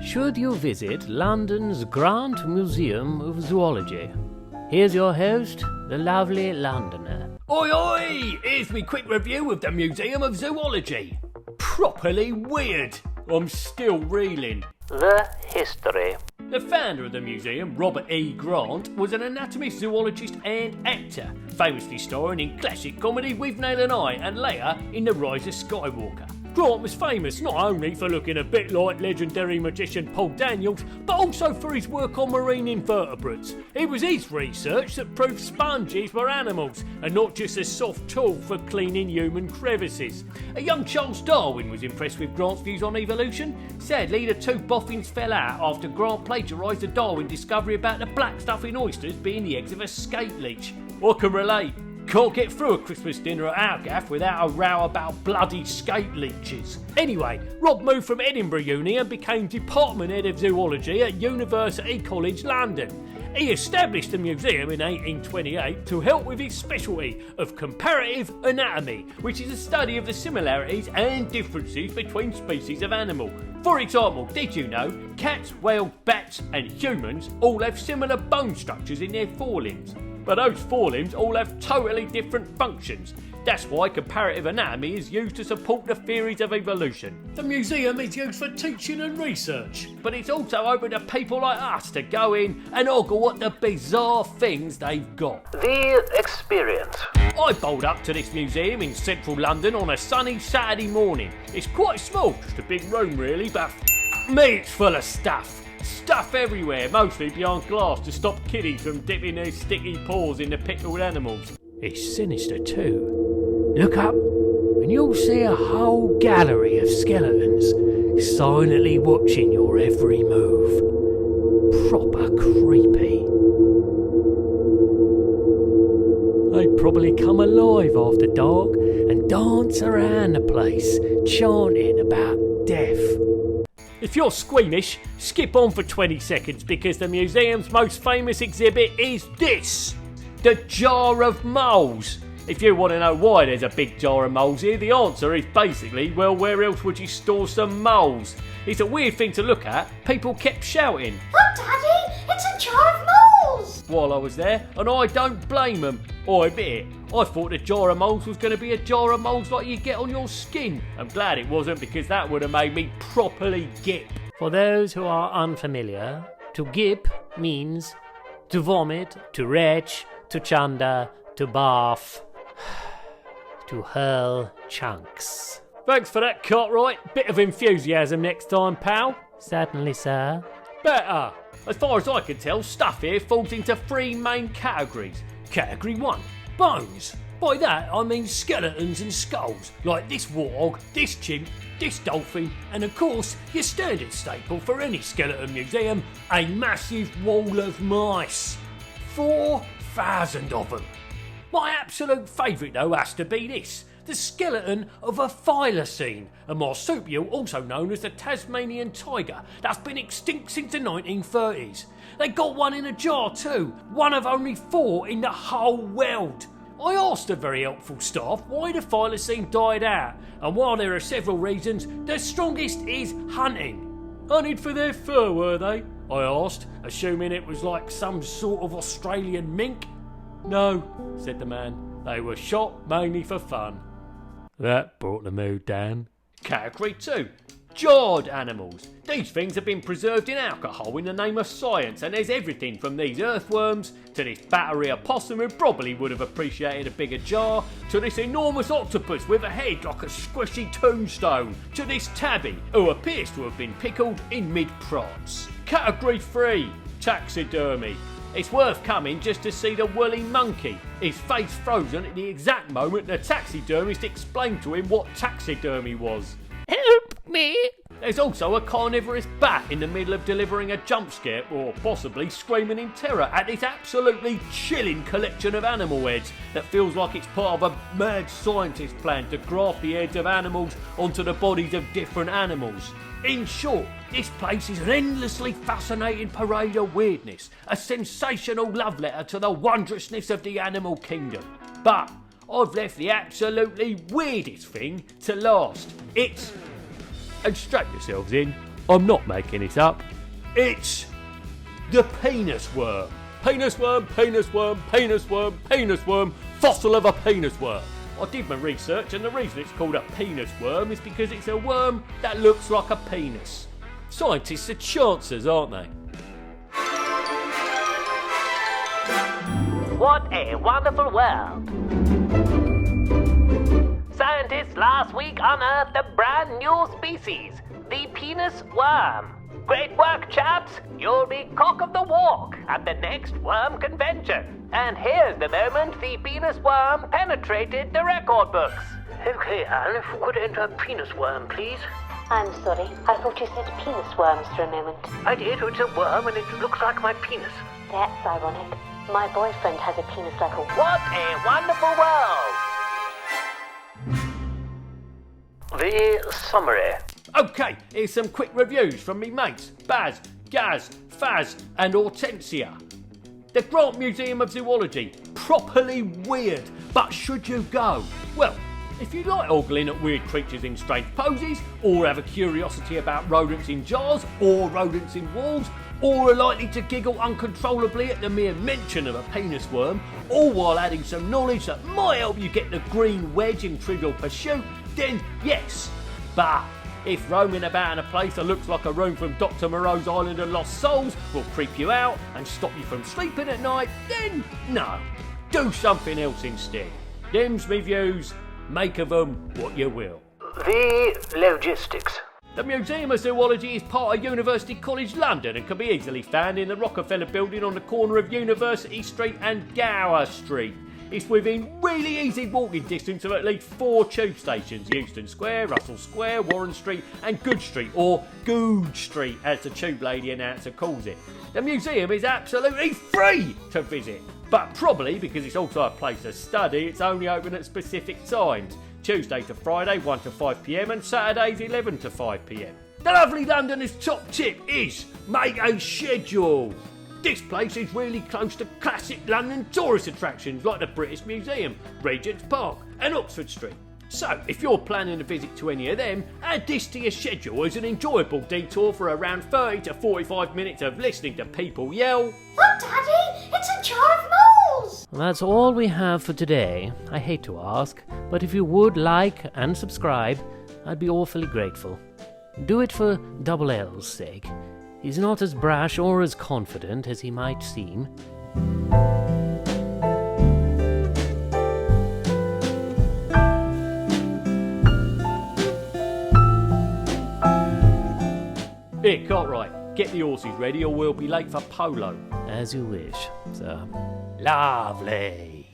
should you visit London's Grand Museum of Zoology. Here's your host, the lovely Londoner. Oi oi! Here's me quick review of the Museum of Zoology. Properly weird. I'm still reeling. The history. The founder of the museum, Robert E. Grant, was an anatomist, zoologist and actor, famously starring in classic comedy Withnail and I, and later in The Rise of Skywalker. Grant was famous not only for looking a bit like legendary magician Paul Daniels, but also for his work on marine invertebrates. It was his research that proved sponges were animals, and not just a soft tool for cleaning human crevices. A young Charles Darwin was impressed with Grant's views on evolution. Sadly, the two boffins fell out after Grant plagiarised the Darwin discovery about the black stuff in oysters being the eggs of a skate leech. I can relate. Can't get through a Christmas dinner at our gaff without a row about bloody skate leeches. Anyway, Rob moved from Edinburgh Uni and became Department Head of Zoology at University College London. He established the museum in 1828 to help with his specialty of comparative anatomy, which is a study of the similarities and differences between species of animal. For example, did you know cats, whales, bats and humans all have similar bone structures in their forelimbs? But those forelimbs all have totally different functions. That's why comparative anatomy is used to support the theories of evolution. The museum is used for teaching and research, but it's also open to people like us to go in and ogle at the bizarre things they've got. The experience. I bowled up to this museum in central London on a sunny Saturday morning. It's quite small, just a big room really, but me, it's full of stuff. Stuff everywhere, mostly behind glass to stop kiddies from dipping their sticky paws in the pickled animals. It's sinister too. Look up and you'll see a whole gallery of skeletons silently watching your every move. Proper creepy. They probably come alive after dark and dance around the place, chanting about death. If you're squeamish, skip on for 20 seconds because the museum's most famous exhibit is this, the jar of moles. If you want to know why there's a big jar of moles here, the answer is basically, well, where else would you store some moles? It's a weird thing to look at. People kept shouting, "Look, Daddy, it's a jar of moles!" while I was there, and I don't blame them. I admit it, I thought the jar of moles was going to be a jar of moles like you get on your skin. I'm glad it wasn't because that would have made me properly gip. For those who are unfamiliar, to gip means to vomit, to retch, to chunder, to barf, to hurl chunks. Thanks for that, Cartwright. Bit of enthusiasm next time, pal. Certainly, sir. Better. As far as I can tell, stuff here falls into three main categories. Category 1, bones. By that I mean skeletons and skulls, like this warthog, this chimp, this dolphin, and of course your standard staple for any skeleton museum, a massive wall of mice. 4,000 of them. My absolute favourite though has to be this, the skeleton of a thylacine, a marsupial also known as the Tasmanian tiger that's been extinct since the 1930s. They got one in a jar too, one of only 4 in the whole world. I asked the very helpful staff why the thylacine died out, and while there are several reasons, the strongest is hunting. Hunted for their fur, were they? I asked, assuming it was like some sort of Australian mink. No, said the man, they were shot mainly for fun. That brought the mood down. Category 2, jarred animals. These things have been preserved in alcohol in the name of science, and there's everything from these earthworms to this battery opossum who probably would have appreciated a bigger jar, to this enormous octopus with a head like a squishy tombstone, to this tabby who appears to have been pickled in mid-prance. Category 3, taxidermy. It's worth coming just to see the woolly monkey, his face frozen at the exact moment the taxidermist explained to him what taxidermy was. Help me! There's also a carnivorous bat in the middle of delivering a jump scare, or possibly screaming in terror at this absolutely chilling collection of animal heads that feels like it's part of a mad scientist plan to graft the heads of animals onto the bodies of different animals. In short, this place is an endlessly fascinating parade of weirdness, a sensational love letter to the wondrousness of the animal kingdom. But I've left the absolutely weirdest thing to last. It's, and strap yourselves in, I'm not making it up. It's the penis worm. Penis worm, penis worm, penis worm, penis worm, fossil of a penis worm. I did my research, and the reason it's called a penis worm is because it's a worm that looks like a penis. Scientists are chancers, aren't they? What a wonderful world! Scientists last week unearthed a brand new species, the penis worm. Great work, chaps! You'll be cock of the walk at the next worm convention. And here's the moment the penis worm penetrated the record books. Okay, Anne, if we could enter a penis worm, please. I'm sorry, I thought you said penis worms for a moment. I did, it's a worm and it looks like my penis. That's ironic. My boyfriend has a penis like a... What a wonderful world! The summary. Okay, here's some quick reviews from me mates Baz, Gaz, Faz and Hortensia. The Grant Museum of Zoology. Properly weird, but should you go? Well, if you like ogling at weird creatures in strange poses, or have a curiosity about rodents in jars, or rodents in walls, or are likely to giggle uncontrollably at the mere mention of a penis worm, all while adding some knowledge that might help you get the green wedge in Trivial Pursuit, then yes. But if roaming about in a place that looks like a room from Dr. Moreau's Island of Lost Souls will creep you out and stop you from sleeping at night, then no. Do something else instead. Them's me views. Make of them what you will. The logistics. The Museum of Zoology is part of University College London and can be easily found in the Rockefeller building on the corner of University Street and Gower Street. It's within really easy walking distance of at least 4 tube stations: Euston Square, Russell Square, Warren Street and Good Street, or Good Street as the tube lady announcer calls it. The museum is absolutely free to visit, but probably because it's also a place of study, it's only open at specific times: Tuesday to Friday 1 to 5 p.m. and Saturdays 11 to 5 p.m. The lovely Londoner's top tip is make a schedule. This place is really close to classic London tourist attractions like the British Museum, Regent's Park and Oxford Street. So if you're planning a visit to any of them, add this to your schedule as an enjoyable detour for around 30 to 45 minutes of listening to people yell, Look, Daddy, it's a jar of moles! That's all we have for today. I hate to ask, but if you would like and subscribe, I'd be awfully grateful. Do it for Double L's sake. He's not as brash or as confident as he might seem. Here, Cartwright, get the horses ready or we'll be late for polo. As you wish, sir. Lovely.